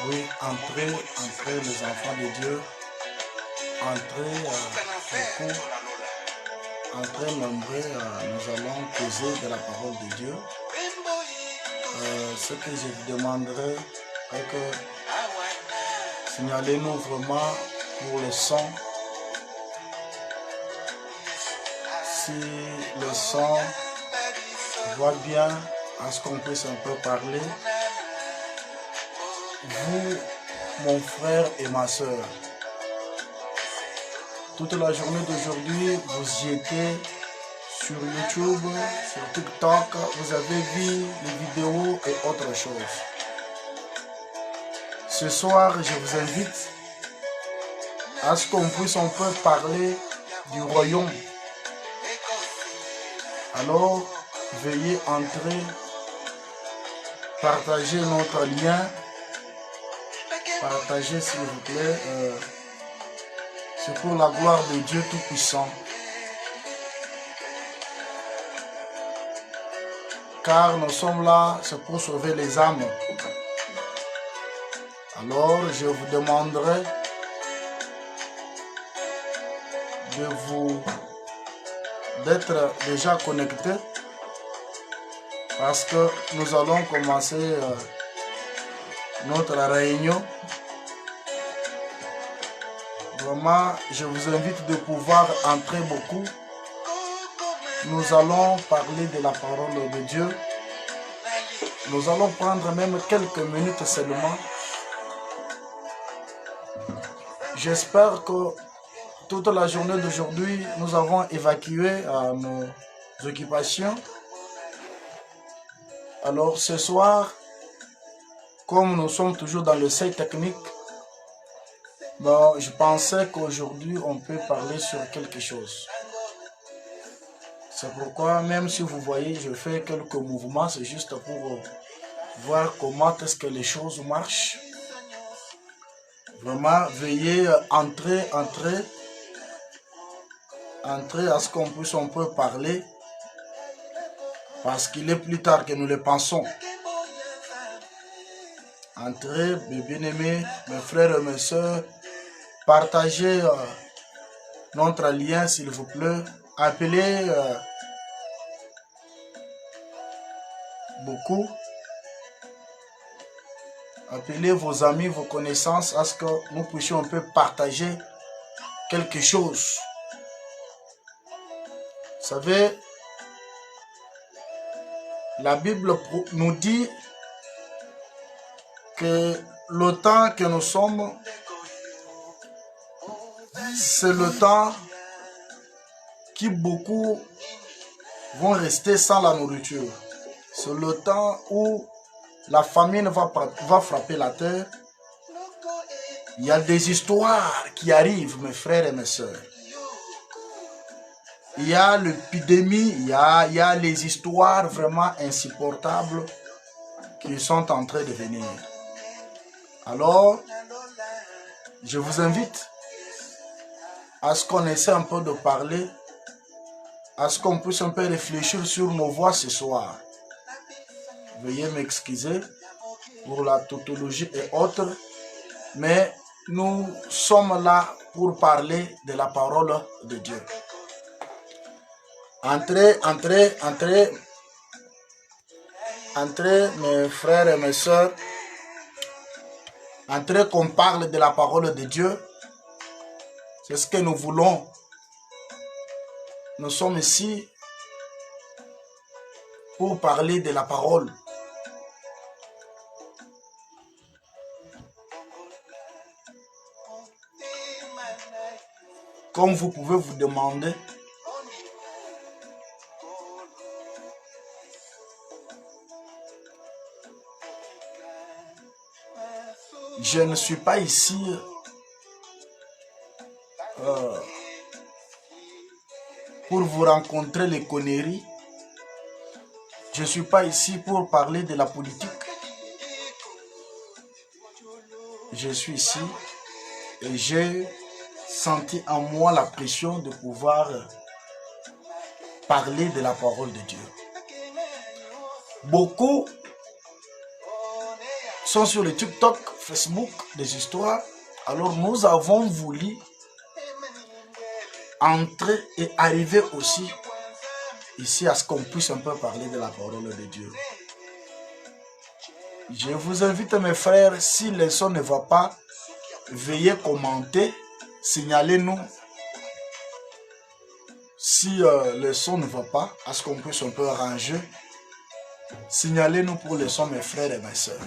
Oui, entrez les enfants de Dieu, entrez beaucoup, entrez nombreux, nous allons causer de la parole de Dieu. Ce que je vous demanderai est que signalez-nous vraiment pour le son. Si le son va bien, à ce qu'on puisse un peu parler. Vous, mon frère et ma soeur, toute la journée d'aujourd'hui, vous y étiez sur YouTube, sur TikTok, vous avez vu les vidéos et autre chose. Ce soir, je vous invite à ce qu'on puisse un peu parler du royaume. Alors, veuillez entrer, partager notre lien. Partagez s'il vous plaît. C'est pour la gloire de Dieu Tout-Puissant. Car nous sommes là, c'est pour sauver les âmes. Alors je vous demanderai d'être déjà connectés. Parce que nous allons commencer notre réunion. Vraiment, je vous invite de pouvoir entrer beaucoup. Nous allons parler de la parole de Dieu. Nous allons prendre même quelques minutes seulement. J'espère que toute la journée d'aujourd'hui, nous avons évacué nos occupations. Alors ce soir, comme nous sommes toujours dans le seuil technique, bon, je pensais qu'aujourd'hui, on peut parler sur quelque chose. C'est pourquoi, même si vous voyez, je fais quelques mouvements, c'est juste pour voir comment est-ce que les choses marchent. Vraiment, veuillez entrer à ce qu'on puisse un peu parler, parce qu'il est plus tard que nous le pensons. Entrez, mes bien-aimés, mes frères et mes soeurs, partagez notre lien, s'il vous plaît. Appelez beaucoup. Appelez vos amis, vos connaissances, à ce que nous puissions un peu partager quelque chose. Vous savez, la Bible nous dit que le temps que nous sommes, c'est le temps qui beaucoup vont rester sans la nourriture. C'est le temps où la famine va frapper la terre. Il y a des histoires qui arrivent, mes frères et mes sœurs. Il y a l'épidémie, il y a les histoires vraiment insupportables qui sont en train de venir. Alors, je vous invite à ce qu'on essaie un peu de parler, à ce qu'on puisse un peu réfléchir sur nos voix ce soir. Veuillez m'excuser pour la tautologie et autres, mais nous sommes là pour parler de la parole de Dieu. Entrez, mes frères et mes soeurs. Entrez qu'on parle de la parole de Dieu. C'est ce que nous voulons. Nous sommes ici pour parler de la parole. Comme vous pouvez vous demander, je ne suis pas ici pour vous rencontrer les conneries. Je ne suis pas ici pour parler de la politique. Je suis ici et j'ai senti en moi la pression de pouvoir parler de la parole de Dieu. Beaucoup sont sur le TikTok, Facebook, des histoires. Alors nous avons voulu entrer et arriver aussi ici à ce qu'on puisse un peu parler de la parole de Dieu. Je vous invite mes frères, si le son ne va pas, veuillez commenter, signalez-nous si le son ne va pas, à ce qu'on puisse un peu arranger. Signalez-nous pour le son mes frères et mes sœurs.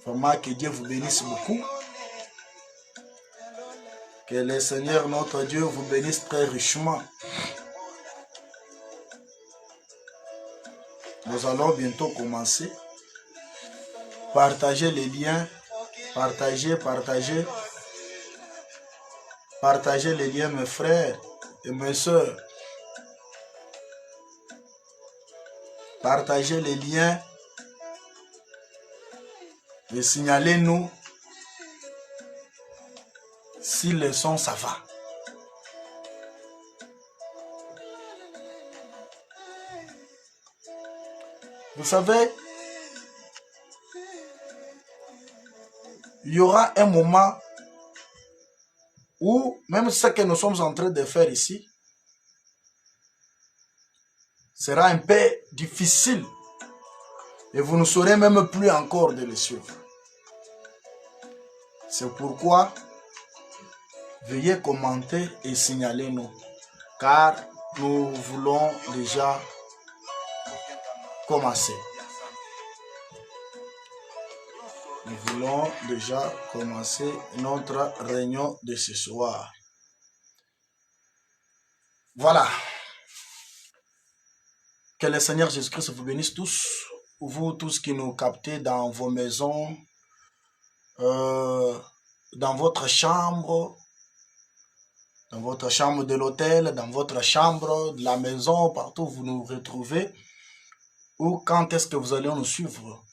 Vraiment que Dieu vous bénisse beaucoup. Que le Seigneur notre Dieu vous bénisse très richement. Nous allons bientôt commencer. Partagez les liens. Partagez les liens mes frères et mes sœurs. Partagez les liens. Et signalez-nous si le son ça va. Vous savez, il y aura un moment où même ce que nous sommes en train de faire ici sera un peu difficile et vous ne saurez même plus encore de le suivre. C'est pourquoi veuillez commenter et signaler-nous, car nous voulons déjà commencer. Nous voulons déjà commencer notre réunion de ce soir. Voilà. Que le Seigneur Jésus-Christ vous bénisse tous, vous tous qui nous captez dans vos maisons, dans votre chambre de l'hôtel, dans votre chambre de la maison, partout où vous nous retrouvez, ou quand est-ce que vous allez nous suivre.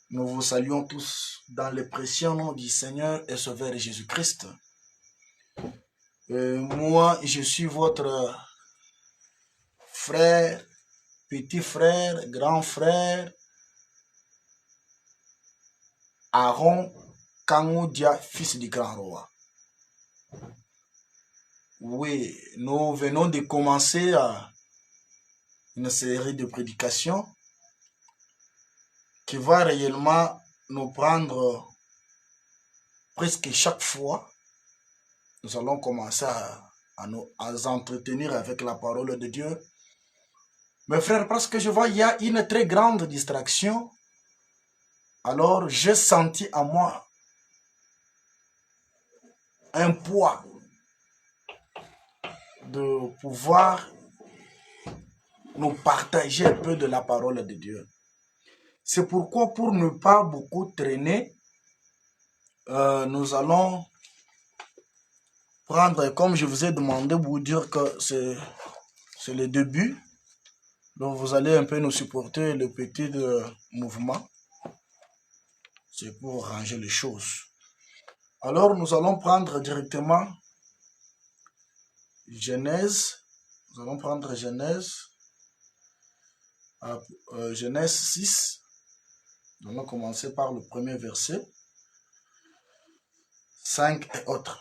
Nous vous saluons tous dans le précieux nom du Seigneur et Sauveur Jésus-Christ. Moi, je suis votre frère, petit frère, grand frère, Aaron Kangoudia, fils du grand roi. Oui, nous venons de commencer une série de prédications qui va réellement nous prendre presque chaque fois. Nous allons commencer à nous entretenir avec la parole de Dieu. Mes frères, parce que je vois il y a une très grande distraction. Alors, j'ai senti en moi un poids de pouvoir nous partager un peu de la parole de Dieu. C'est pourquoi, pour ne pas beaucoup traîner, nous allons prendre, comme je vous ai demandé, vous dire que c'est le début. Donc, vous allez un peu nous supporter le petit mouvement. C'est pour ranger les choses. Alors, nous allons prendre directement Genèse. Nous allons prendre Genèse. Genèse 6. Nous allons commencer par le premier verset. 5 et autres.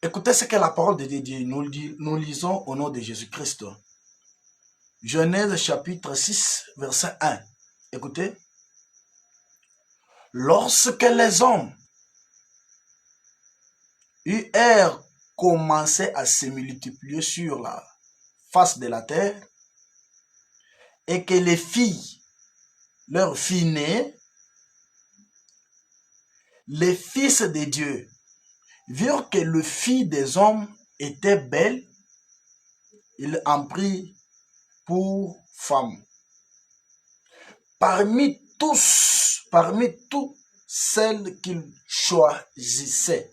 Écoutez ce que la parole de Dieu dit. Nous lisons au nom de Jésus-Christ. Genèse chapitre 6, verset 1. Écoutez. Lorsque les hommes eurent commencé à se multiplier sur la face de la terre, et que les filles, leurs filles nées, les fils de Dieu virent que le fils des hommes était belle, il en prit pour femme. Parmi toutes celles qu'ils choisissaient,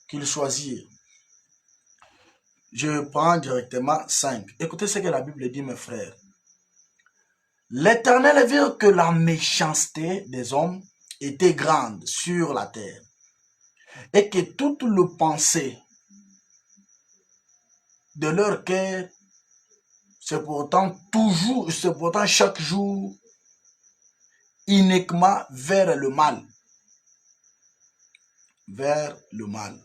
qu'ils choisirent. Je prends directement 5. Écoutez ce que la Bible dit, mes frères. L'Éternel vit que la méchanceté des hommes était grande sur la terre et que toute le pensée de leur cœur, c'est pourtant chaque jour uniquement vers le mal. Vers le mal.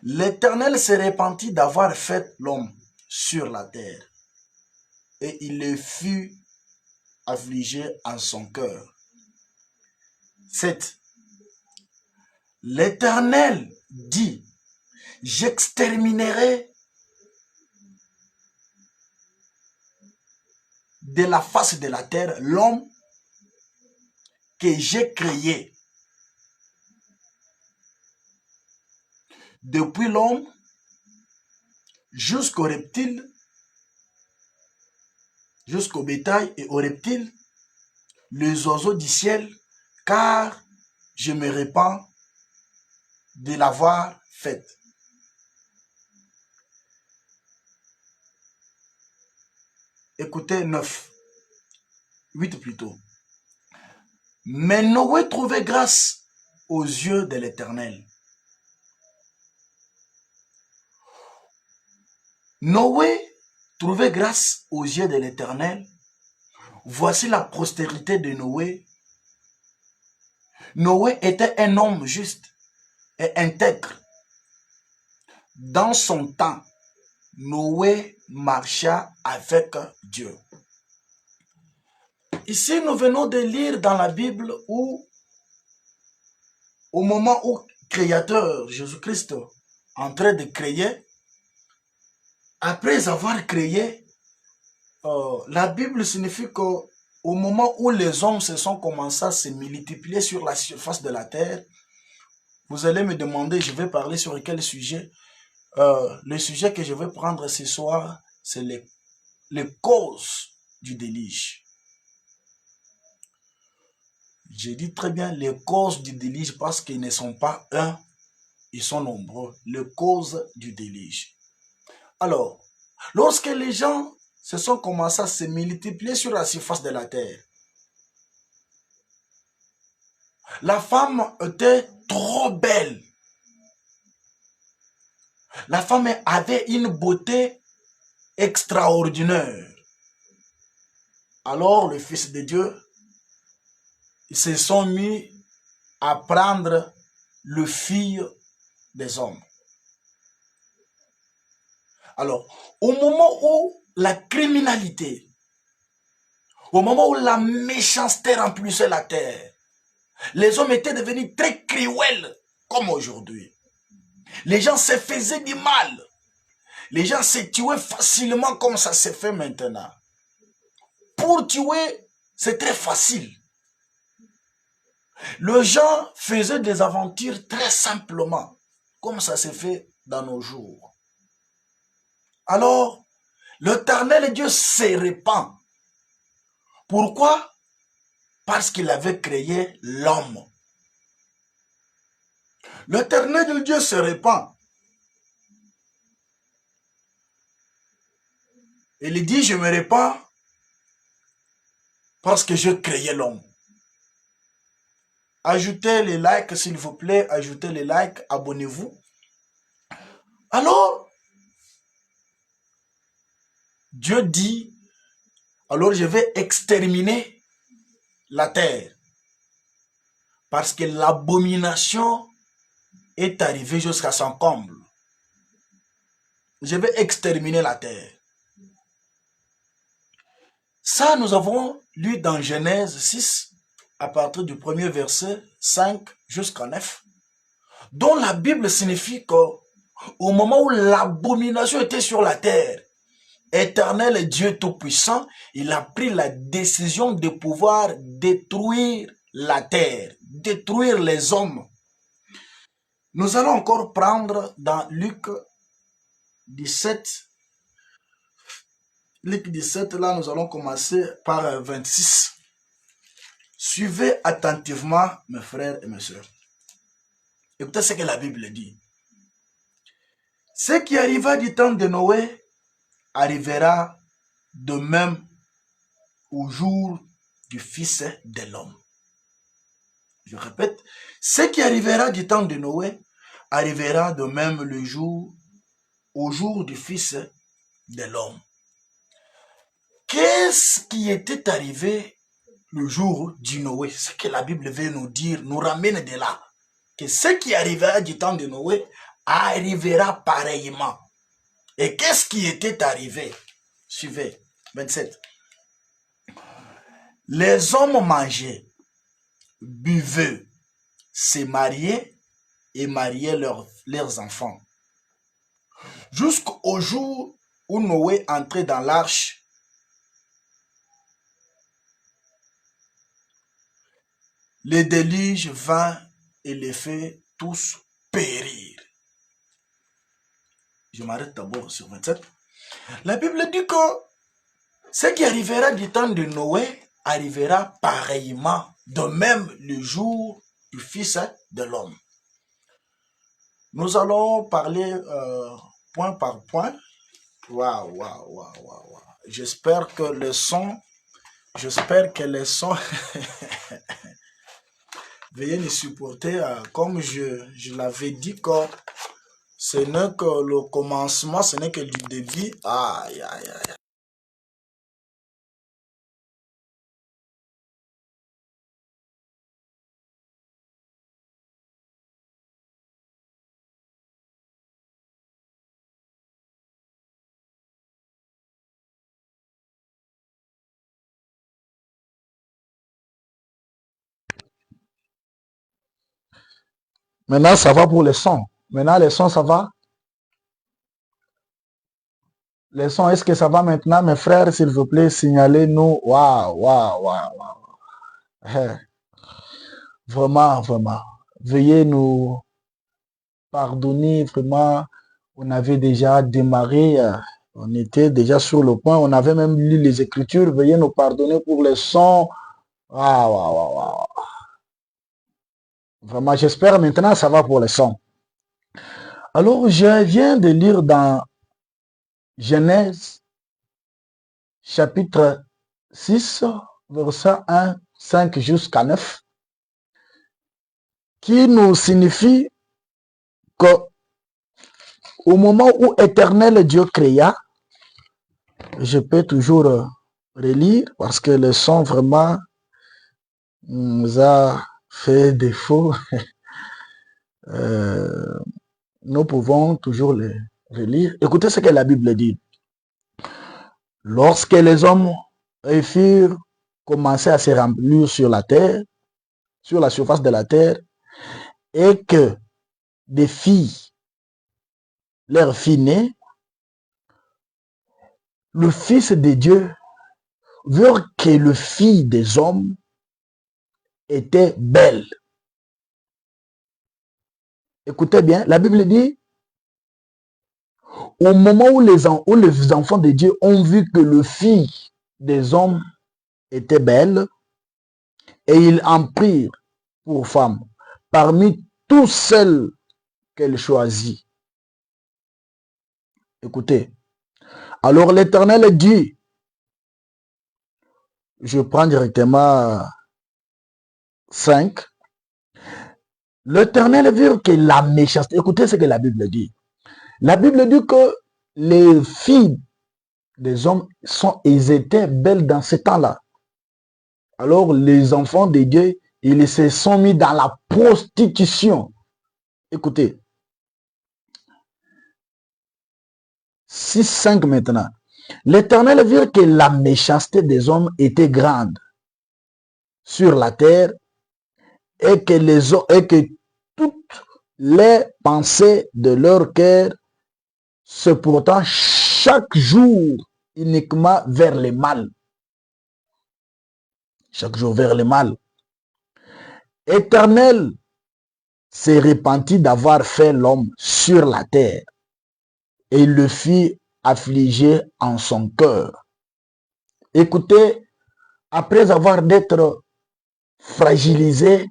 L'Éternel se repentit d'avoir fait l'homme sur la terre et il le fut affligé en son cœur. 7. L'Éternel dit, j'exterminerai de la face de la terre l'homme que j'ai créé. Depuis l'homme jusqu'aux reptiles, jusqu'au bétail et aux reptiles, les oiseaux du ciel, car je me répands de l'avoir faite. Écoutez 9, 8 plutôt. Mais Noé trouvait grâce aux yeux de l'Éternel. Noé trouvait grâce aux yeux de l'Éternel. Voici la postérité de Noé. Noé était un homme juste et intègre. Dans son temps, Noé marcha avec Dieu. Ici, nous venons de lire dans la Bible où, au moment où Créateur Jésus-Christ en train de créer, après avoir créé, la Bible signifie qu'au moment où les hommes se sont commencés à se multiplier sur la surface de la terre, vous allez me demander, je vais parler sur quel sujet. Le sujet que je vais prendre ce soir, c'est les causes du déluge. Je dis très bien les causes du déluge parce qu'ils ne sont pas un, ils sont nombreux. Les causes du déluge. Alors, lorsque les gens se sont commencés à se multiplier sur la surface de la terre, la femme était trop belle. La femme avait une beauté extraordinaire. Alors, le Fils de Dieu, ils se sont mis à prendre le fils des hommes. Alors, au moment où la criminalité, au moment où la méchanceté remplissait la terre, les hommes étaient devenus très cruels comme aujourd'hui. Les gens se faisaient du mal. Les gens se tuaient facilement comme ça se fait maintenant. Pour tuer, c'est très facile. Les gens faisaient des aventures très simplement, comme ça se fait dans nos jours. Alors, l'Éternel Dieu se répand. Pourquoi? Parce qu'il avait créé l'homme. L'Éternel Dieu se répand. Il dit, je me répands parce que je créé l'homme. Ajoutez les likes, s'il vous plaît. Ajoutez les likes. Abonnez-vous. Alors, Dieu dit, alors je vais exterminer la terre. Parce que l'abomination est arrivée jusqu'à son comble. Je vais exterminer la terre. Ça, nous avons lu dans Genèse 6, à partir du premier verset 5 jusqu'à 9, dont la Bible signifie qu'au moment où l'abomination était sur la terre, Éternel et Dieu Tout-Puissant, il a pris la décision de pouvoir détruire la terre, détruire les hommes Nous allons encore prendre dans Luc 17. Luc 17, là, nous allons commencer par 26. Suivez attentivement, mes frères et mes sœurs. Écoutez ce que la Bible dit. Ce qui arriva du temps de Noé arrivera de même au jour du Fils de l'homme. Je répète, ce qui arrivera du temps de Noé arrivera de même le jour, au jour du Fils de l'homme. Qu'est-ce qui était arrivé le jour du Noé? Ce que la Bible veut nous dire, nous ramène de là. Que ce qui arrivera du temps de Noé arrivera pareillement. Et qu'est-ce qui était arrivé? Suivez, 27. Les hommes mangeaient, buvaient, se mariaient et mariaient leurs enfants. Jusqu'au jour où Noé entrait dans l'arche, le déluge vint et les fait tous périr. Je m'arrête d'abord sur 27. La Bible dit que ce qui arrivera du temps de Noé arrivera pareillement, de même le jour du Fils de l'homme. Nous allons parler point par point. Waouh. J'espère que le son, veuillez nous supporter, comme je l'avais dit, que ce n'est que le commencement, ce n'est que le début. Aïe. Maintenant, ça va pour les sons. Maintenant, les sons, ça va? Les sons, est-ce que ça va maintenant, mes frères? S'il vous plaît, signalez-nous. Waouh. Vraiment. Veuillez nous pardonner, vraiment. On avait déjà démarré, on était déjà sur le point, on avait même lu les Écritures. Veuillez nous pardonner pour les sons. Waouh. Vraiment, j'espère maintenant ça va pour les sons. Alors, je viens de lire dans Genèse, chapitre 6, verset 1, 5 jusqu'à 9, qui nous signifie que au moment où Éternel Dieu créa, je peux toujours relire parce que le son vraiment nous a fait défaut. Nous pouvons toujours les relire. Écoutez ce que la Bible dit. Lorsque les hommes furent commencé à se remplir sur la terre, sur la surface de la terre, et que des filles, leurs filles nées, le Fils de Dieu veut que le fils des hommes était belle. Écoutez bien, la Bible dit, au moment où les enfants de Dieu ont vu que le fils des hommes était belle, et ils en prirent pour femme parmi tous celles qu'elle choisit. Écoutez, alors l'Éternel dit, je prends directement 5, l'Éternel vit que la méchanceté, écoutez ce que la Bible dit. La Bible dit que les filles des hommes ils étaient belles dans ce temps-là. Alors les enfants de Dieu, ils se sont mis dans la prostitution. Écoutez, 6-5 maintenant. L'Éternel vit que la méchanceté des hommes était grande sur la terre et que toutes les pensées de leur cœur se portant chaque jour uniquement vers le mal. Chaque jour vers le mal. Éternel s'est repenti d'avoir fait l'homme sur la terre et il le fit affliger en son cœur. Écoutez, après avoir d'être fragilisé,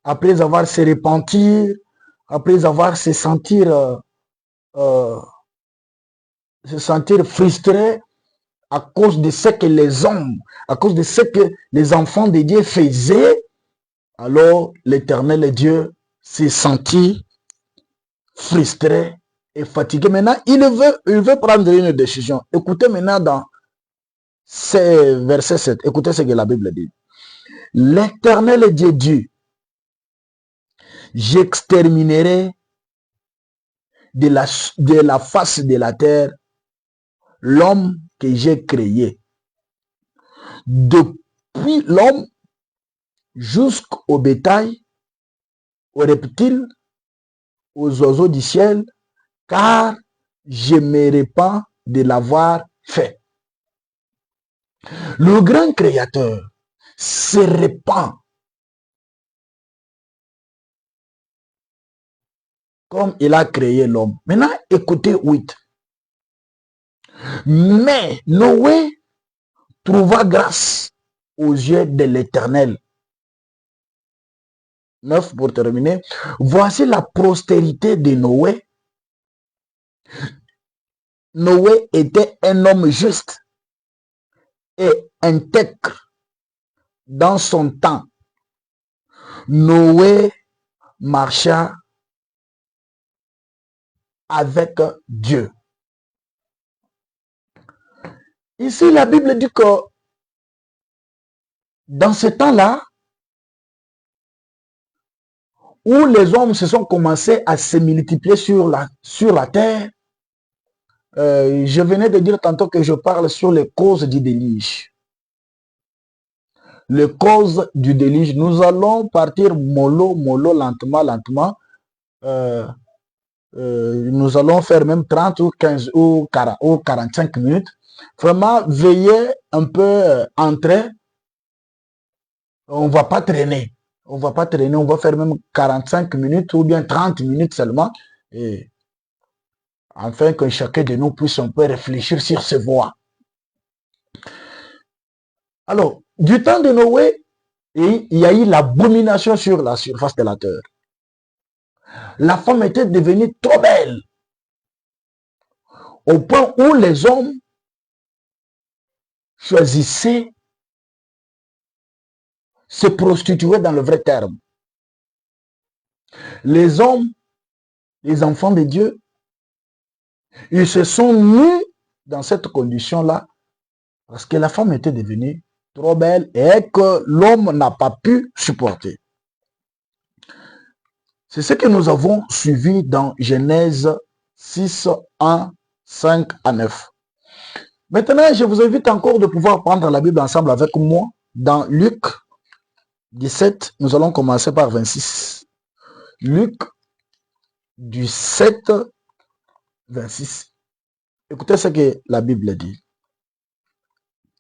après avoir se repentir, après avoir euh, se sentir frustré à cause de ce que les hommes, à cause de ce que les enfants de Dieu faisaient, alors l'Éternel Dieu s'est senti frustré et fatigué. Maintenant, il veut prendre une décision. Écoutez maintenant dans ce verset 7, écoutez ce que la Bible dit. L'Éternel Dieu dit, j'exterminerai de la face de la terre l'homme que j'ai créé. Depuis l'homme jusqu'au bétail, aux reptiles, aux oiseaux du ciel, car je me répands de l'avoir fait. Le grand créateur se répand comme il a créé l'homme. Maintenant, écoutez 8. Mais Noé trouva grâce aux yeux de l'Éternel. 9 pour terminer. Voici la postérité de Noé. Noé était un homme juste et intègre dans son temps. Noé marcha avec Dieu. Ici, la Bible dit que dans ce temps-là, où les hommes se sont commencés à se multiplier sur la terre, je venais de dire tantôt que je parle sur les causes du déluge. Les causes du déluge, nous allons partir mollo, lentement, lentement. Nous allons faire même 30 ou 15 ou 40 ou 45 minutes. Vraiment, veillez un peu entrer. On ne va pas traîner. On va pas traîner. On va faire même 45 minutes ou bien 30 minutes seulement. Et afin que chacun de nous puisse un peu réfléchir sur ses voies. Alors, du temps de Noé, il y a eu l'abomination sur la surface de la terre. La femme était devenue trop belle, au point où les hommes choisissaient se prostituer dans le vrai terme. Les hommes, les enfants de Dieu, ils se sont mis dans cette condition-là parce que la femme était devenue trop belle et que l'homme n'a pas pu supporter. C'est ce que nous avons suivi dans Genèse 6, 1, 5 à 9. Maintenant, je vous invite encore de pouvoir prendre la Bible ensemble avec moi dans Luc 17. Nous allons commencer par 26. Luc 17, 26. Écoutez ce que la Bible dit.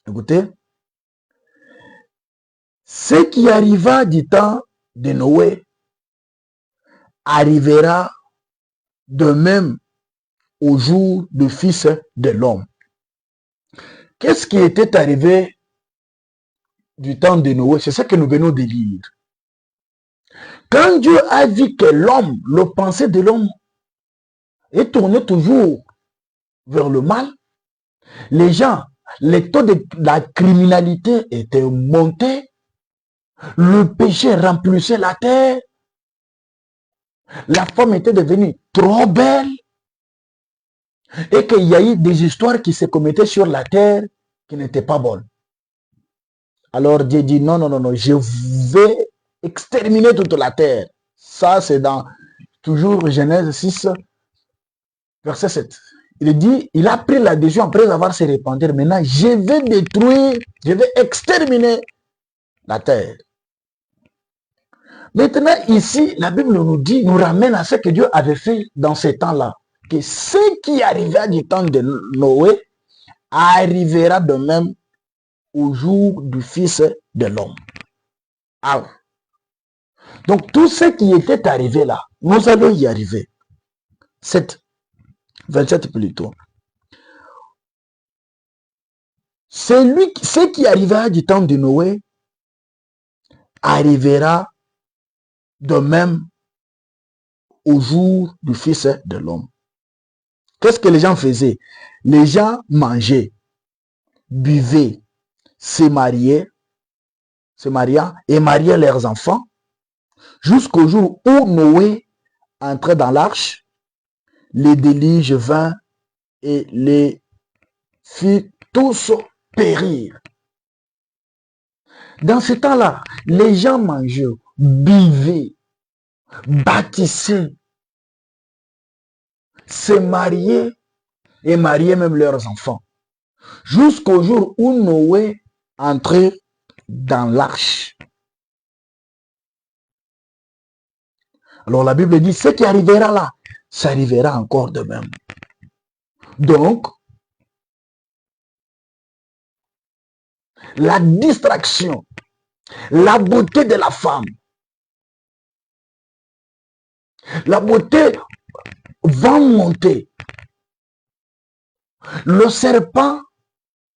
Écoutez. Ce qui arriva du temps de Noé arrivera de même au jour du Fils de l'homme. Qu'est-ce qui était arrivé du temps de Noé? C'est ce que nous venons de lire. Quand Dieu a vu que l'homme, le pensée de l'homme est tourné toujours vers le mal, les gens, les taux de la criminalité étaient montés, le péché remplissait la terre, la femme était devenue trop belle, et qu'il y a eu des histoires qui se commettaient sur la terre qui n'étaient pas bonnes. Alors Dieu dit non, non, non, non, je vais exterminer toute la terre. Ça, c'est dans toujours Genèse 6, verset 7. Il dit, il a pris la décision après avoir se répandu. Maintenant, je vais détruire, je vais exterminer la terre. Maintenant, ici, la Bible nous dit, nous ramène à ce que Dieu avait fait dans ces temps-là. Que ce qui arriva du temps de Noé arrivera de même au jour du Fils de l'homme. Ah. Donc, tout ce qui était arrivé là, nous allons y arriver. 27 plutôt. Ce qui arrivera du temps de Noé arrivera de même au jour du Fils de l'homme. Qu'est-ce que les gens faisaient? Les gens mangeaient, buvaient, se mariaient et mariaient leurs enfants jusqu'au jour où Noé entrait dans l'arche, les déluge vint et les fit tous périr. Dans ce temps-là, les gens mangeaient, buvaient, bâtissaient, se mariaient et mariaient même leurs enfants. Jusqu'au jour où Noé entrait dans l'arche. Alors la Bible dit, ce qui arrivera là, ça arrivera encore de même. Donc, la distraction, la beauté de la femme, la beauté va monter. Le serpent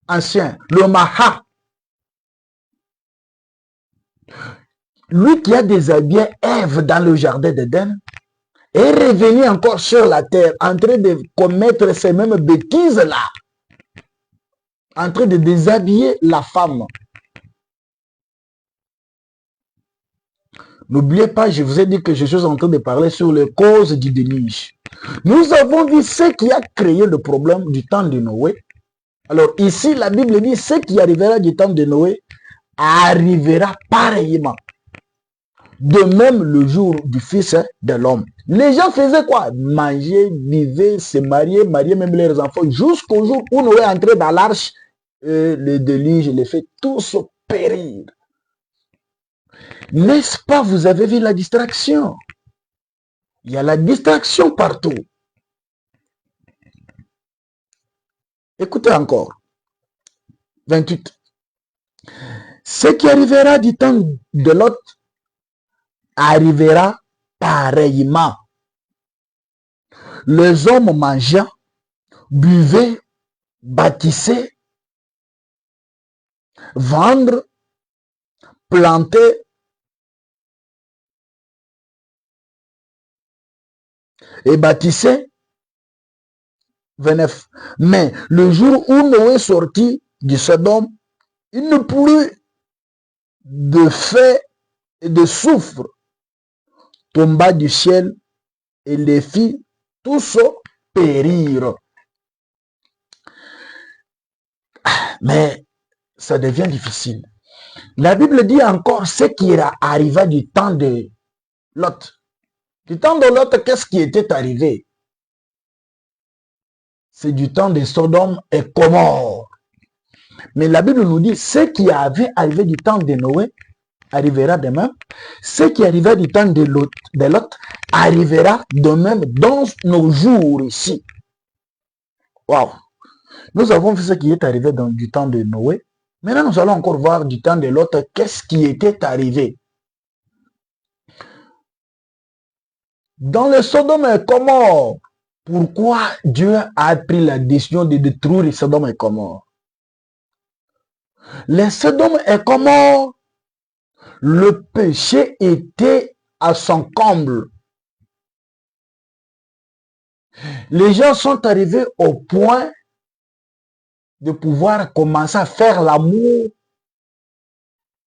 ancien, le Maha, lui qui a déshabillé Ève dans le jardin d'Éden, est revenu encore sur la terre en train de commettre ces mêmes bêtises-là, en train de déshabiller la femme. N'oubliez pas, je vous ai dit que je suis en train de parler sur les causes du déluge. Nous avons vu ce qui a créé le problème du temps de Noé. Alors ici, la Bible dit ce qui arrivera du temps de Noé arrivera pareillement. De même le jour du Fils de l'homme. Les gens faisaient quoi? Manger, vivre, se marier, marier même leurs enfants, jusqu'au jour où Noé entrait dans l'arche, le déluge les fait tous périr. N'est-ce pas, vous avez vu la distraction? Il y a la distraction partout. Écoutez encore. 28. Ce qui arrivera du temps de Lot arrivera pareillement. Les hommes mangeaient, buvaient, bâtissaient, vendre, planter et bâtissaient. 29. Mais le jour où Noé sortit du Sodome, il ne plus de feu et de soufre tomba du ciel et les fit tous périr. Mais ça devient difficile. La Bible dit encore ce qui arriva du temps de Lot. Du temps de Lot, qu'est-ce qui était arrivé? C'est du temps de Sodome et Gomorrhe. Mais la Bible nous dit ce qui avait arrivé du temps de Noé arrivera de même. Ce qui arriva du temps de Lot arrivera de même dans nos jours ici. Waouh! Nous avons vu ce qui est arrivé du temps de Noé. Maintenant, nous allons encore voir du temps de Lot, qu'est-ce qui était arrivé. Dans le Sodome et Gomorrhe, pourquoi Dieu a pris la décision de détruire Sodome et Gomorrhe? Les Sodome et Gomorrhe, le péché était à son comble. Les gens sont arrivés au point de pouvoir commencer à faire l'amour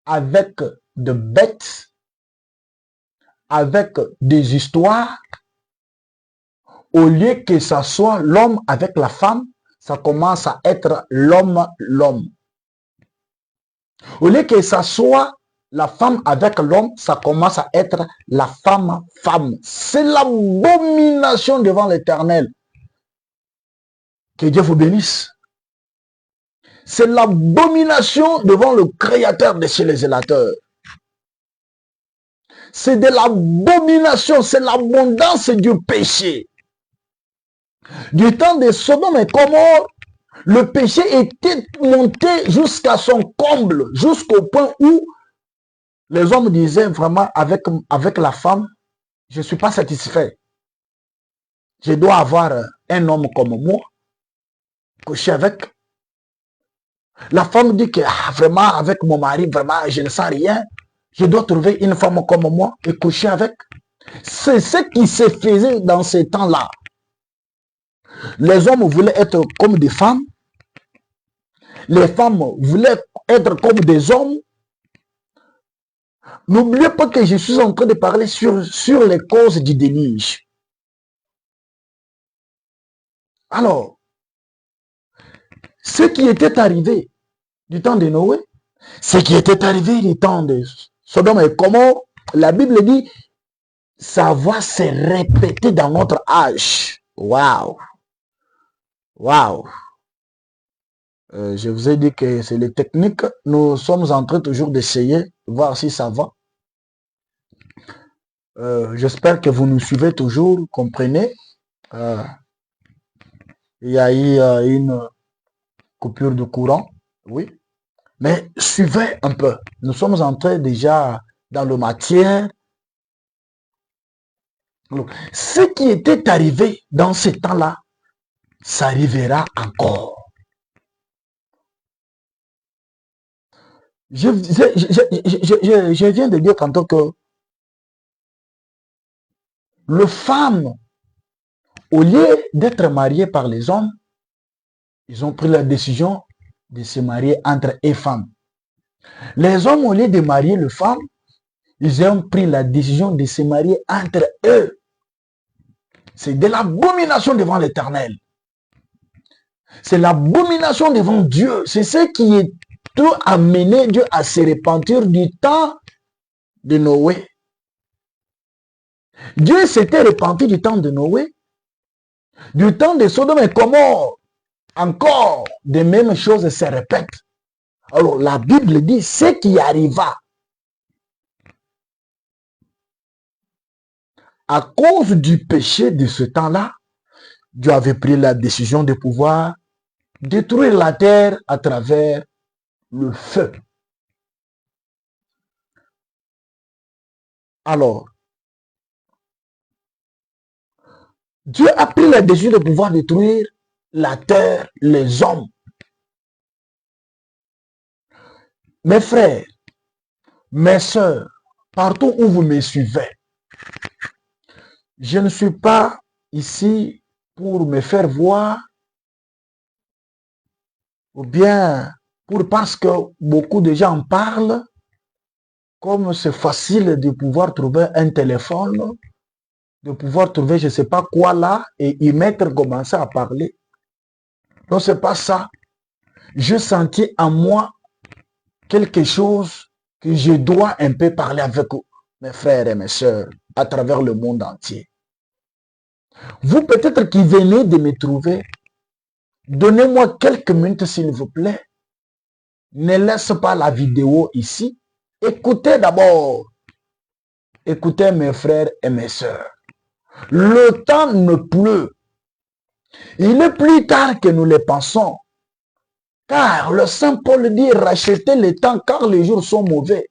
avec des bêtes, avec des histoires. Au lieu que ça soit l'homme avec la femme, ça commence à être l'homme. Au lieu que ça soit la femme avec l'homme, ça commence à être la femme. C'est l'abomination devant l'Éternel. Que Dieu vous bénisse. C'est l'abomination devant le Créateur des cieux et des zélateurs. C'est de l'abomination, c'est l'abondance du péché. Du temps de Sodome et Gomorrhe, le péché était monté jusqu'à son comble, jusqu'au point où Les hommes disaient vraiment avec la femme, je ne suis pas satisfait. Je dois avoir un homme comme moi, coucher avec. La femme dit que vraiment avec mon mari, vraiment je ne sens rien. Je dois trouver une femme comme moi et coucher avec. C'est ce qui se faisait dans ces temps-là. Les hommes voulaient être comme des femmes. Les femmes voulaient être comme des hommes. N'oubliez pas que je suis en train de parler sur les causes du déluge. Alors, ce qui était arrivé du temps de Noé, ce qui était arrivé du temps de Sodome et Gomorrhe, la Bible dit, ça va se répéter dans notre âge. Waouh! Waouh! Je vous ai dit que c'est les techniques. Nous sommes en train toujours d'essayer, de voir si ça va. J'espère que vous nous suivez toujours, comprenez. Il y a eu une coupure de courant, oui. Mais suivez un peu. Nous sommes entrés déjà dans le matière. Ce qui était arrivé dans ce temps-là, ça arrivera encore. Je viens de dire tantôt que les femmes, au lieu d'être mariées par les hommes, ils ont pris la décision de se marier entre eux femmes. Les hommes, au lieu de marier les femmes, ils ont pris la décision de se marier entre eux. C'est de l'abomination devant l'Éternel. C'est l'abomination devant Dieu. C'est ce qui est tout amené Dieu à se repentir du temps de Noé. Dieu s'était repenti du temps de Noé, du temps de Sodome et Gomorrhe. Encore, de mêmes choses se répètent. Alors, la Bible dit ce qui arriva à cause du péché de ce temps-là. Dieu avait pris la décision de pouvoir détruire la terre à travers le feu. Alors, Dieu a pris la décision de pouvoir détruire la terre, les hommes. Mes frères, mes sœurs, partout où vous me suivez, je ne suis pas ici pour me faire voir ou bien parce que beaucoup de gens parlent, comme c'est facile de pouvoir trouver un téléphone, de pouvoir trouver je ne sais pas quoi là et y mettre, commencer à parler. Non, c'est pas ça. Je sentis en moi quelque chose que je dois un peu parler avec mes frères et mes sœurs à travers le monde entier. Vous peut-être qui venez de me trouver, donnez-moi quelques minutes s'il vous plaît. Ne laisse pas la vidéo ici. Écoutez d'abord. Écoutez mes frères et mes sœurs. Le temps ne pleut. Il est plus tard que nous le pensons. Car le Saint Paul dit rachetez le temps car les jours sont mauvais.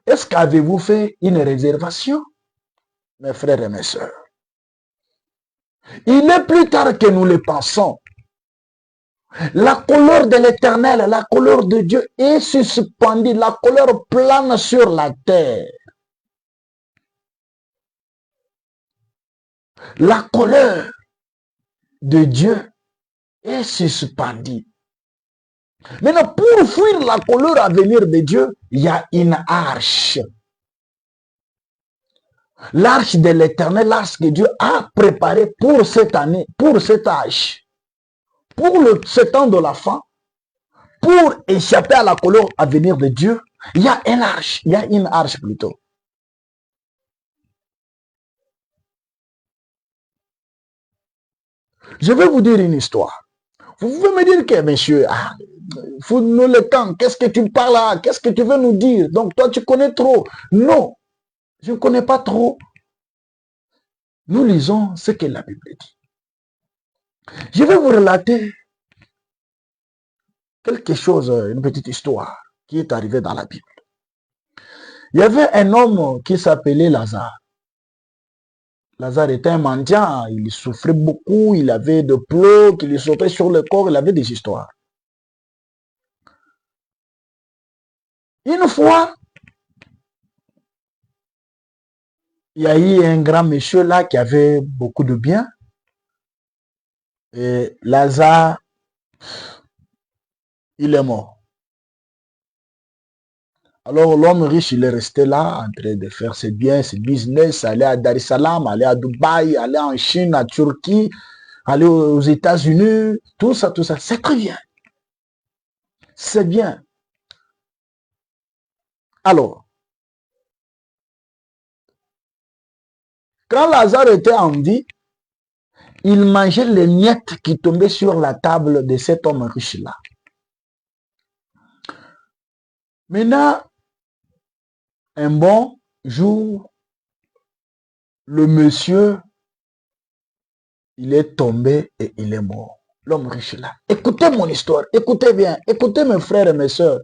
Est-ce qu'avez-vous fait une réservation, mes frères et mes sœurs? Il est plus tard que nous le pensons. La colère de l'Éternel, la colère de Dieu est suspendue. La colère plane sur la terre. La colère de Dieu est suspendue. Maintenant, pour fuir la colère à venir de Dieu, il y a une arche. L'arche de l'Éternel, l'arche que Dieu a préparée pour cette année, pour cet âge, pour ce temps de la fin, pour échapper à la colère à venir de Dieu, il y a une arche, plutôt. Je vais vous dire une histoire. Vous pouvez me dire que, monsieur, nous le temps, qu'est-ce que tu parles là? Qu'est-ce que tu veux nous dire? Donc, toi, tu connais trop. Non, je ne connais pas trop. Nous lisons ce que la Bible dit. Je vais vous relater quelque chose, une petite histoire qui est arrivée dans la Bible. Il y avait un homme qui s'appelait Lazare. Lazare était un mendiant, il souffrait beaucoup, il avait de pleurs qui lui sautaient sur le corps, il avait des histoires. Une fois, il y a eu un grand monsieur là qui avait beaucoup de biens. Et Lazare, il est mort. Alors l'homme riche, il est resté là en train de faire ses biens, ses business, aller à Dar es Salaam, aller à Dubaï, aller en Chine, à Turquie, aller aux États-Unis, tout ça, c'est très bien. C'est bien. Alors, quand Lazare était en vie, il mangeait les miettes qui tombaient sur la table de cet homme riche-là. Maintenant, un bon jour, le monsieur, il est tombé et il est mort. L'homme riche là. Écoutez mon histoire, écoutez bien, écoutez mes frères et mes sœurs.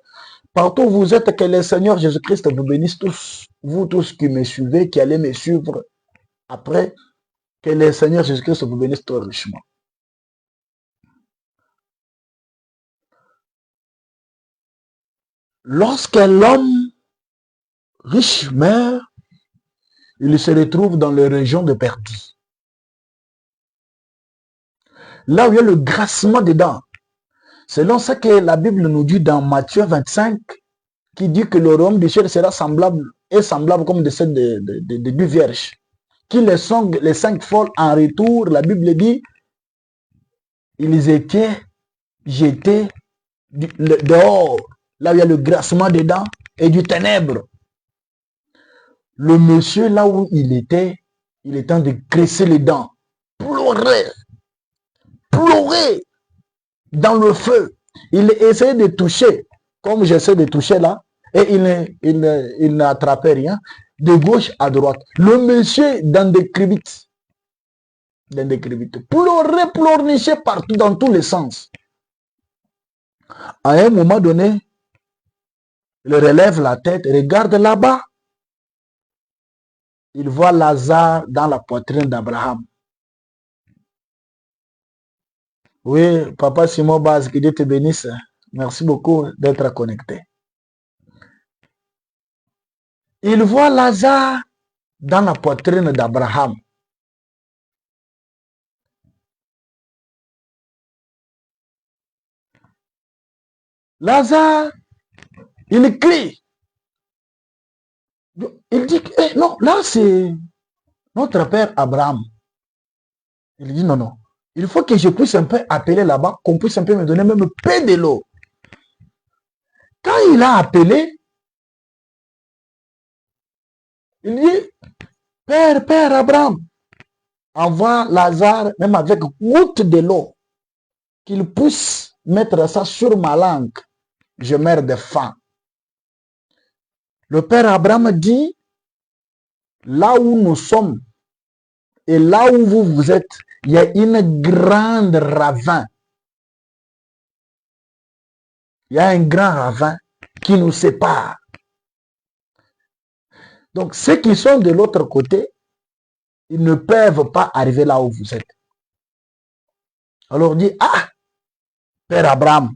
Partout où vous êtes, que le Seigneur Jésus-Christ vous bénisse tous, vous tous qui me suivez, qui allez me suivre après, que le Seigneur Jésus-Christ vous bénisse tout richement. Lorsque l'homme riche meurt, il se retrouve dans les régions de Perdie. Là où il y a le grassement des dents. Selon ce que la Bible nous dit dans Matthieu 25, qui dit que le royaume du ciel sera semblable comme de celle de deux vierges. Qui les cinq folles en retour, la Bible dit, ils étaient jetés dehors, là où il y a le grassement des dents et du ténèbre. Le monsieur, là où il était en train de graisser les dents, pleurer dans le feu. Il essayait de toucher, comme j'essaie de toucher là, et il n'attrapait rien, de gauche à droite. Le monsieur dans des crébites, pleurnichait partout, dans tous les sens. À un moment donné, il relève la tête, regarde là-bas. Il voit Lazare dans la poitrine d'Abraham. Oui, Papa Simon Baz, que Dieu te bénisse. Merci beaucoup d'être connecté. Il voit Lazare dans la poitrine d'Abraham. Lazare, il crie. Il dit, non, là c'est notre père Abraham. Il dit, non. Il faut que je puisse un peu appeler là-bas, qu'on puisse un peu me donner même un peu de l'eau. Quand il a appelé, il dit, Père Abraham, envoie Lazare, même avec goutte de l'eau, qu'il puisse mettre ça sur ma langue. Je meurs de faim. Le père Abraham dit, là où nous sommes, et là où vous êtes, il y a une grande ravin. Il y a un grand ravin qui nous sépare. Donc, ceux qui sont de l'autre côté, ils ne peuvent pas arriver là où vous êtes. Alors, on dit, ah, Père Abraham,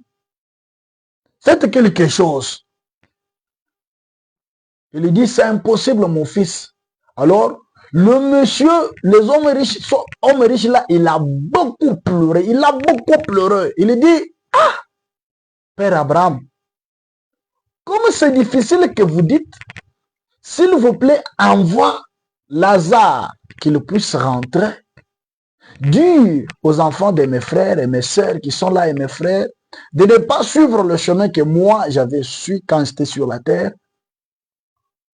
faites quelque chose. Il lui dit, c'est impossible, mon fils. Alors, le monsieur, les hommes riches là, il a beaucoup pleuré. Il lui dit, ah, Père Abraham, comme c'est difficile que vous dites, s'il vous plaît, envoie Lazare qu'il puisse rentrer. Dis aux enfants de mes frères et mes sœurs qui sont là et mes frères de ne pas suivre le chemin que moi j'avais su quand j'étais sur la terre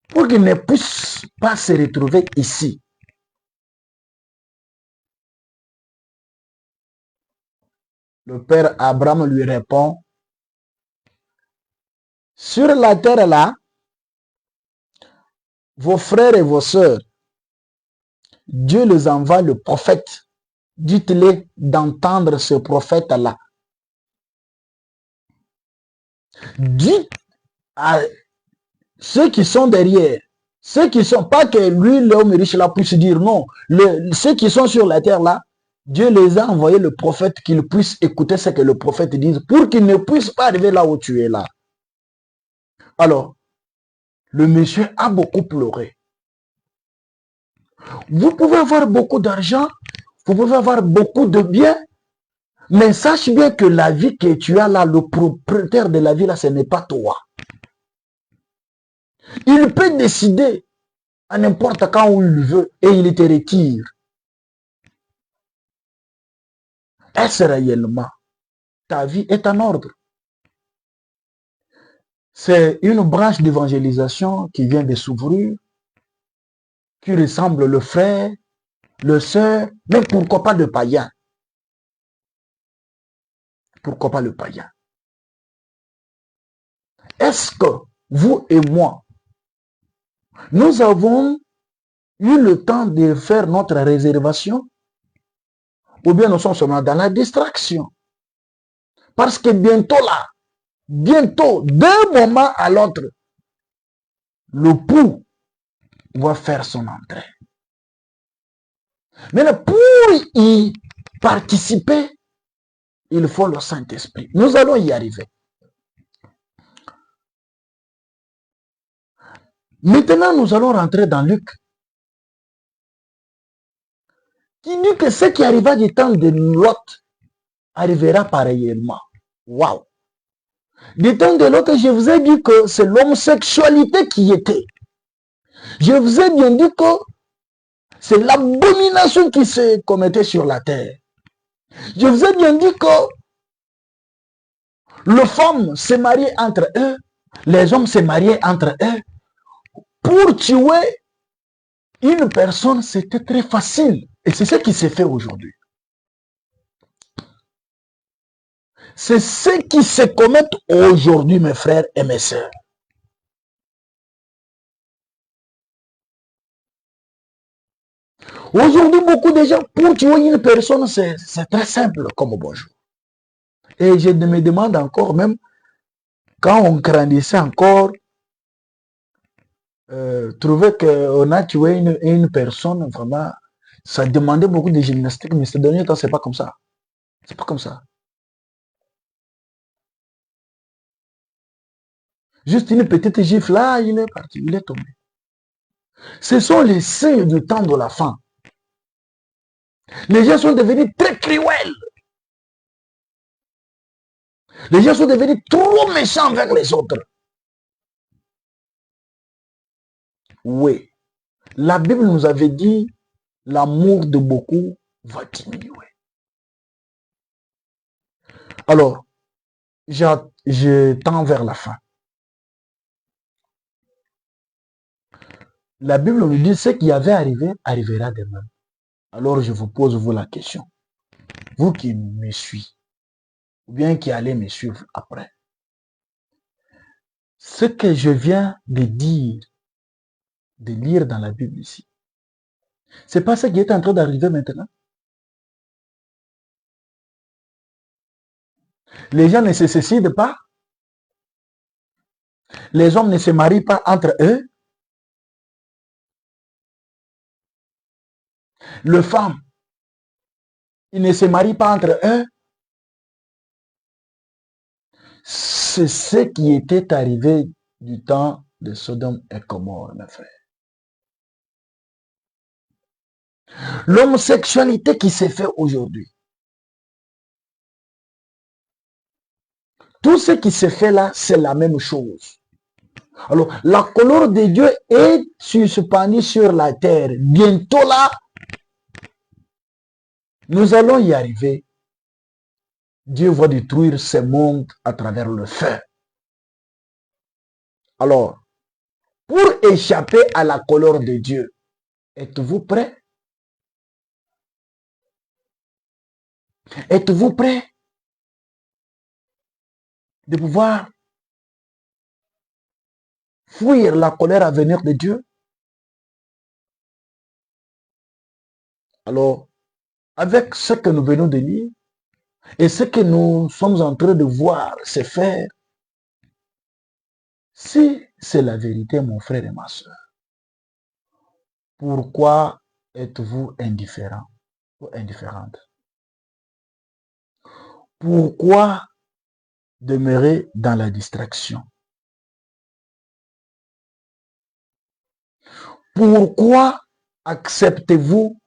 pour qu'ils ne puissent pas se retrouver ici. Le père Abraham lui répond, sur la terre là, vos frères et vos sœurs, Dieu les envoie le prophète. Dites-les d'entendre ce prophète-là. Dites à ceux qui sont derrière, ceux qui sont, pas que lui, l'homme riche là, puisse dire non, ceux qui sont sur la terre là, Dieu les a envoyé le prophète qu'il puisse écouter ce que le prophète dit pour qu'il ne puisse pas arriver là où tu es là. Alors, le monsieur a beaucoup pleuré. Vous pouvez avoir beaucoup d'argent, vous pouvez avoir beaucoup de biens, mais sache bien que la vie que tu as là, le propriétaire de la vie là, ce n'est pas toi. Il peut décider à n'importe quand où il veut et il te retire. Est-ce réellement ta vie est en ordre? C'est une branche d'évangélisation qui vient de s'ouvrir, qui ressemble le frère, le sœur, mais pourquoi pas le païen? Pourquoi pas le païen? Est-ce que vous et moi, nous avons eu le temps de faire notre réservation? Ou bien nous sommes seulement dans la distraction? Parce que bientôt là, bientôt, d'un moment à l'autre, le pouls va faire son entrée. Mais pour y participer, il faut le Saint-Esprit. Nous allons y arriver. Maintenant, nous allons rentrer dans Luc, qui dit que ce qui arriva du temps de Lot arrivera pareillement. Waouh! Du temps de Lot, je vous ai dit que c'est l'homosexualité qui était. Je vous ai bien dit que c'est l'abomination qui se commettait sur la terre. Je vous ai bien dit que les femmes se mariaient entre eux, les hommes se mariaient entre eux. Pour tuer une personne, c'était très facile. Et c'est ce qui s'est fait aujourd'hui. C'est ce qui se commet aujourd'hui, mes frères et mes sœurs. Aujourd'hui, beaucoup de gens, pour tuer une personne, c'est très simple comme bonjour. Et je me demande encore, même quand on grandissait encore, trouver qu'on a tué une personne, vraiment, ça demandait beaucoup de gymnastique, mais ces derniers temps, c'est pas comme ça. C'est pas comme ça. Juste une petite gifle, là, il est parti, il est tombé. Ce sont les signes du temps de la fin. Les gens sont devenus très cruels. Les gens sont devenus trop méchants avec les autres. Oui. La Bible nous avait dit, l'amour de beaucoup va diminuer. Alors, je tends vers la fin. La Bible nous dit, ce qui avait arrivé, arrivera demain. Alors, je vous pose vous la question. Vous qui me suivez, ou bien qui allez me suivre après. Ce que je viens de dire, de lire dans la Bible ici, c'est pas ce qui est en train d'arriver maintenant. Les gens ne se suicident pas. Les hommes ne se marient pas entre eux. Les femmes, ils ne se marient pas entre eux. C'est ce qui était arrivé du temps de Sodome et Gomorrhe, mes frères. L'homosexualité qui s'est fait aujourd'hui. Tout ce qui s'est fait là, c'est la même chose. Alors, la colère de Dieu est suspendue sur la terre. Bientôt là, nous allons y arriver. Dieu va détruire ce monde à travers le feu. Alors, pour échapper à la colère de Dieu, êtes-vous prêts? Êtes-vous prêts de pouvoir fuir la colère à venir de Dieu? Alors, avec ce que nous venons de lire et ce que nous sommes en train de voir se faire, Si c'est la vérité, mon frère et ma soeur, pourquoi êtes-vous indifférent ou indifférente? Pourquoi demeurer dans la distraction? Pourquoi acceptez-vous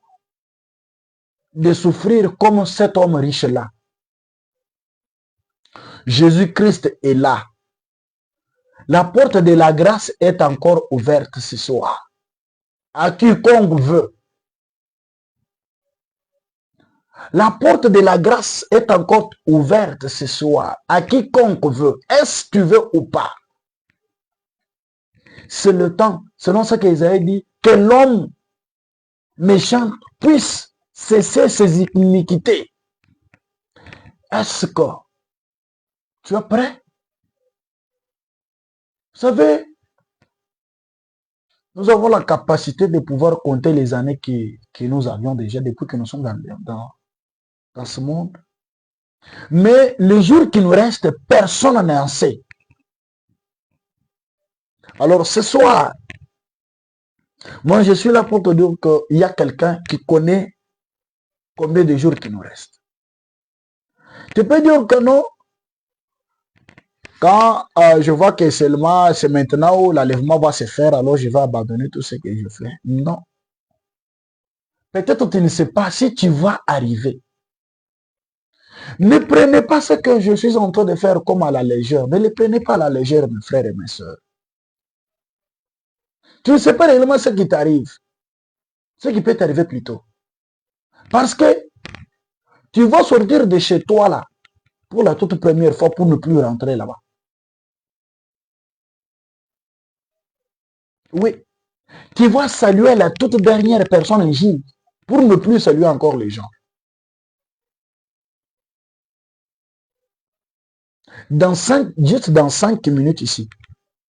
de souffrir comme cet homme riche-là? Jésus-Christ est là. La porte de la grâce est encore ouverte ce soir. À quiconque veut. La porte de la grâce est encore ouverte ce soir. À quiconque veut. Est-ce que tu veux ou pas? C'est le temps, selon ce qu'Isaïe dit, que l'homme méchant puisse cesser ses iniquités. Est-ce que tu es prêt? Vous savez, nous avons la capacité de pouvoir compter les années que nous avions déjà depuis que nous sommes dans ce monde. Mais les jours qui nous restent, personne n'en sait. Alors ce soir, moi je suis là pour te dire qu'il y a quelqu'un qui connaît combien de jours qui nous restent. Tu peux dire que non. Quand je vois que seulement c'est maintenant où l'enlèvement va se faire, alors je vais abandonner tout ce que je fais. Non. Peut-être tu ne sais pas si tu vas arriver. Ne prenez pas ce que je suis en train de faire comme à la légère. Ne le prenez pas à la légère, mes frères et mes soeurs. Tu ne sais pas réellement ce qui t'arrive. Ce qui peut t'arriver plus tôt. Parce que tu vas sortir de chez toi là, pour la toute première fois, pour ne plus rentrer là-bas. Oui. Tu vas saluer la toute dernière personne en Chine, pour ne plus saluer encore les gens. Juste dans 5 minutes ici.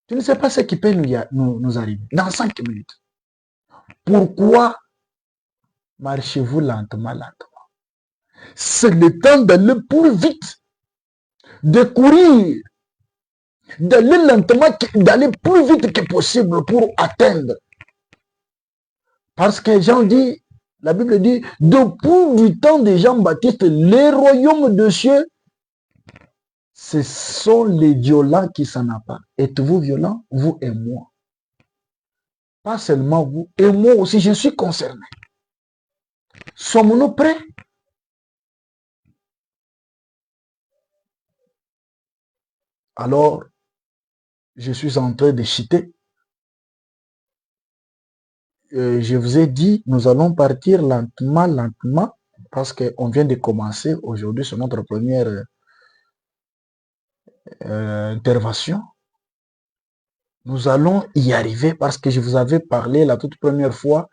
Tu ne sais pas ce qui peut nous arriver. Dans 5 minutes. Pourquoi marchez-vous lentement, lentement? C'est le temps d'aller plus vite, de courir, d'aller lentement, d'aller plus vite que possible pour atteindre. Parce que Jean dit, la Bible dit, depuis du temps de Jean-Baptiste, les royaumes de cieux, ce sont les violents qui s'en appartent. Êtes-vous violents, vous et moi? Pas seulement vous, et moi aussi, je suis concerné. Sommes-nous prêts? Alors, je suis en train de citer. Je vous ai dit, nous allons partir lentement, lentement, parce qu'on vient de commencer. Aujourd'hui, c'est notre première intervention. Nous allons y arriver parce que je vous avais parlé la toute première fois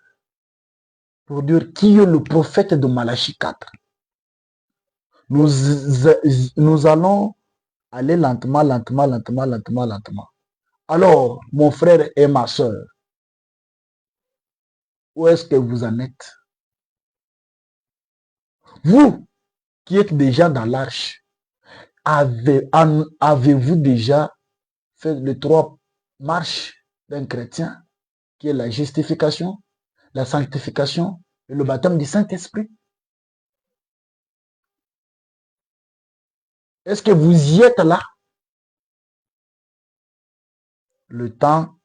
pour dire qui est le prophète de Malachie 4. Nous allons aller lentement, lentement, lentement, lentement, lentement. Alors, mon frère et ma soeur, où est-ce que vous en êtes? Vous qui êtes déjà dans l'arche, avez-vous déjà fait les 3 marches d'un chrétien, qui est la justification, la sanctification et le baptême du Saint-Esprit? Est-ce que vous y êtes là? Le temps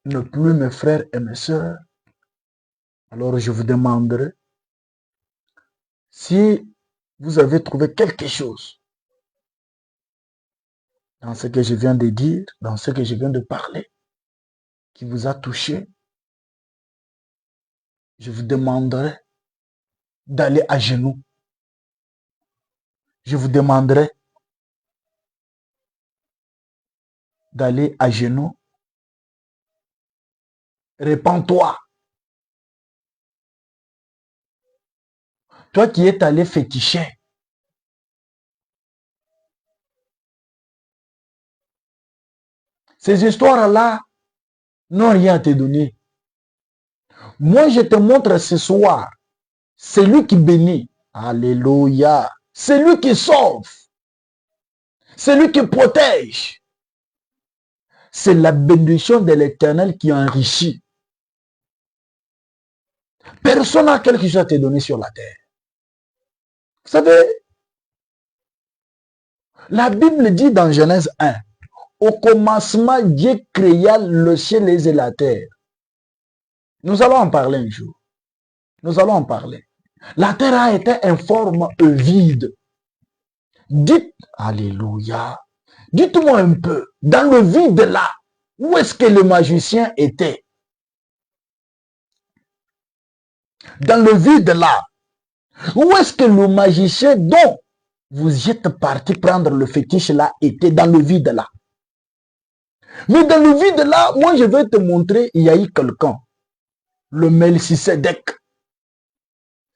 ne plus, mes frères et mes sœurs. Alors je vous demanderai si vous avez trouvé quelque chose dans ce que je viens de dire, dans ce que je viens de parler, qui vous a touché. Je vous demanderai d'aller à genoux. Je vous demanderai d'aller à genoux. Répands-toi. Toi qui es allé féticher. Ces histoires-là n'ont rien à te donner. Moi, je te montre ce soir celui qui bénit. Alléluia. Celui qui sauve. Celui qui protège. C'est la bénédiction de l'Éternel qui enrichit. Personne n'a quelque chose à te donner sur la terre. Vous savez, la Bible dit dans Genèse 1, au commencement, Dieu créa le ciel et la terre. Nous allons en parler un jour. Nous allons en parler. La terre a été informe et vide. Dites, alléluia, dites-moi un peu, dans le vide là, où est-ce que le magicien était? Dans le vide là, où est-ce que le magicien dont vous êtes parti prendre le fétiche là était? Dans le vide là. Mais dans le vide là, moi je vais te montrer, il y a eu quelqu'un, le Melchisedec,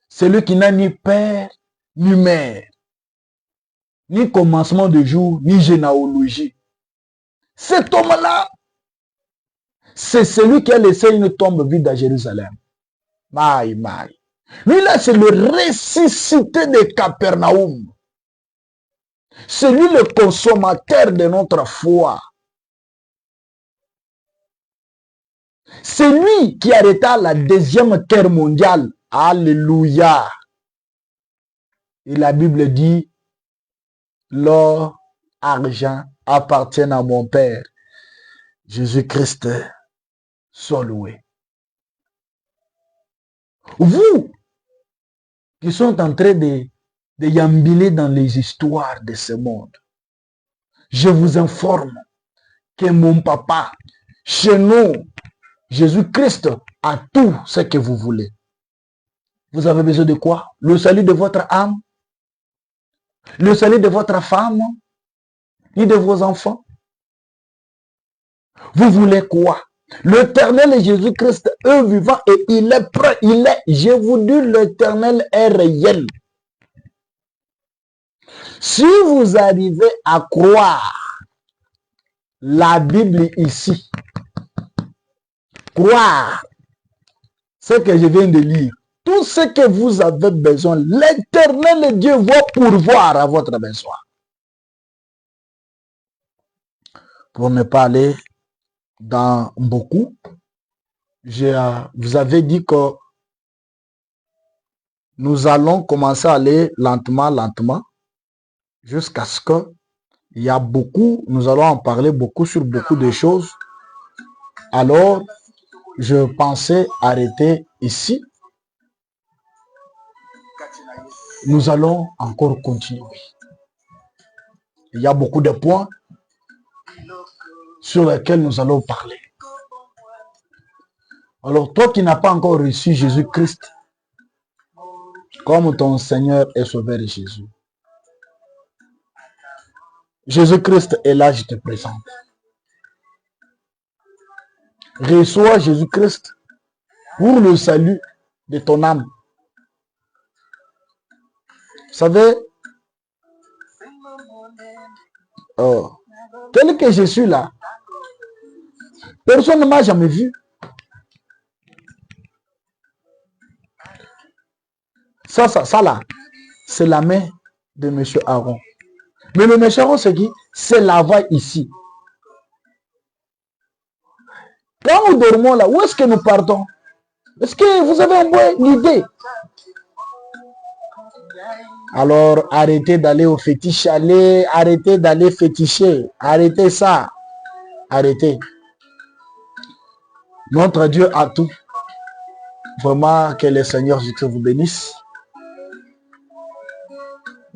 celui qui n'a ni père, ni mère, ni commencement de jour, ni généalogie. Cet homme-là, c'est celui qui a laissé une tombe vide à Jérusalem. Maï, maï. Lui là, c'est le ressuscité de Capernaum. C'est lui le consommateur de notre foi. C'est lui qui arrêta la deuxième guerre mondiale. Alléluia. Et la Bible dit, l'or, argent appartiennent à mon Père. Jésus-Christ, soit loué. Vous, qui sont en train de yambiler dans les histoires de ce monde, je vous informe que mon papa, chez nous, Jésus-Christ a tout ce que vous voulez. Vous avez besoin de quoi? Le salut de votre âme, le salut de votre femme et de vos enfants. Vous voulez quoi? L'Éternel Jésus-Christ est vivant et il est prêt. Je vous dis, l'Éternel est réel. Si vous arrivez à croire la Bible ici, croire ce que je viens de lire, tout ce que vous avez besoin, l'Éternel Dieu va pourvoir à votre besoin. Pour ne pas aller dans beaucoup, vous avez dit que nous allons commencer à aller lentement, jusqu'à ce que il y a beaucoup, nous allons en parler beaucoup sur beaucoup de choses. Alors, je pensais arrêter ici. Nous allons encore continuer. Il y a beaucoup de points sur lesquels nous allons parler. Alors, toi qui n'as pas encore reçu Jésus-Christ comme ton Seigneur et Sauveur Jésus, Jésus-Christ est là, je te présente. Reçois Jésus-Christ pour le salut de ton âme. Vous savez, tel que je suis là, personne ne m'a jamais vu. Ça là, c'est la main de M. Aaron. Mais le M. Aaron, c'est qui? C'est la voix ici. Quand nous dormons là, où est-ce que nous partons? Est-ce que vous avez un bonne idée? Alors, arrêtez d'aller au fétiche, arrêtez d'aller féticher. Arrêtez ça. Arrêtez. Notre Dieu a tout. Vraiment, que le Seigneur Jésus vous bénisse.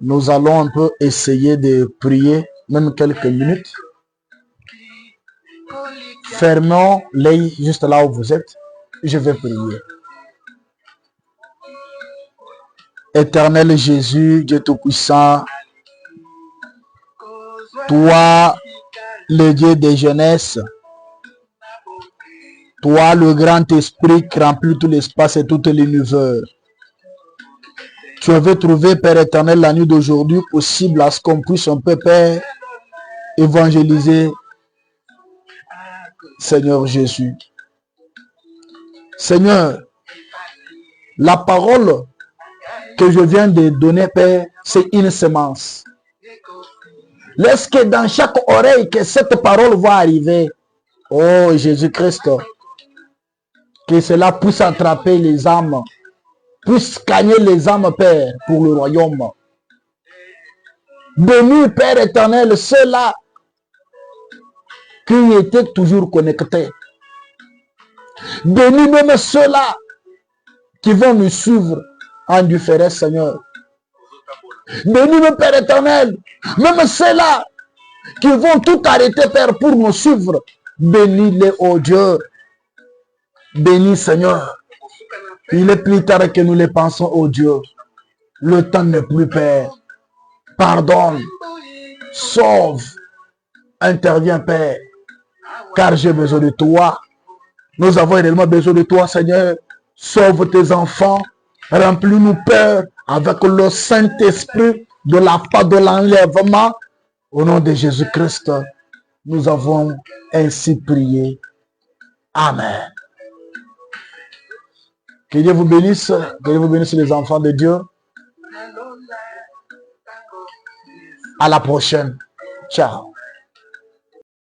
Nous allons un peu essayer de prier, même quelques minutes. Fermons l'œil juste là où vous êtes. Je vais prier. Éternel Jésus, Dieu Tout-Puissant, toi, le Dieu des jeunesses, toi, le grand esprit qui remplit tout l'espace et tout l'univers. Tu avais trouvé, Père éternel, la nuit d'aujourd'hui possible à ce qu'on puisse un peu, Père, évangéliser, Seigneur Jésus. Seigneur, la parole que je viens de donner, Père, c'est une semence. Laisse que dans chaque oreille que cette parole va arriver, Oh Jésus-Christ, que cela puisse attraper les âmes, puisse gagner les âmes, Père, pour le royaume. Bénis, Père éternel, ceux-là qui étaient toujours connectés. Bénis même ceux-là qui vont nous suivre en différé, Seigneur. Bénis, mon Père éternel, même ceux-là qui vont tout arrêter, Père, pour nous suivre. Bénis-les, oh Dieu. Bénis, Seigneur. Il est plus tard que nous les pensons, oh Dieu. Le temps n'est plus, Père. Pardonne. Sauve. Interviens, Père. Car j'ai besoin de toi. Nous avons réellement besoin de toi, Seigneur. Sauve tes enfants. Remplis-nous, Père, avec le Saint-Esprit de la part de l'enlèvement. Au nom de Jésus-Christ, nous avons ainsi prié. Amen. Que Dieu vous bénisse. Que Dieu vous bénisse, les enfants de Dieu. À la prochaine. Ciao.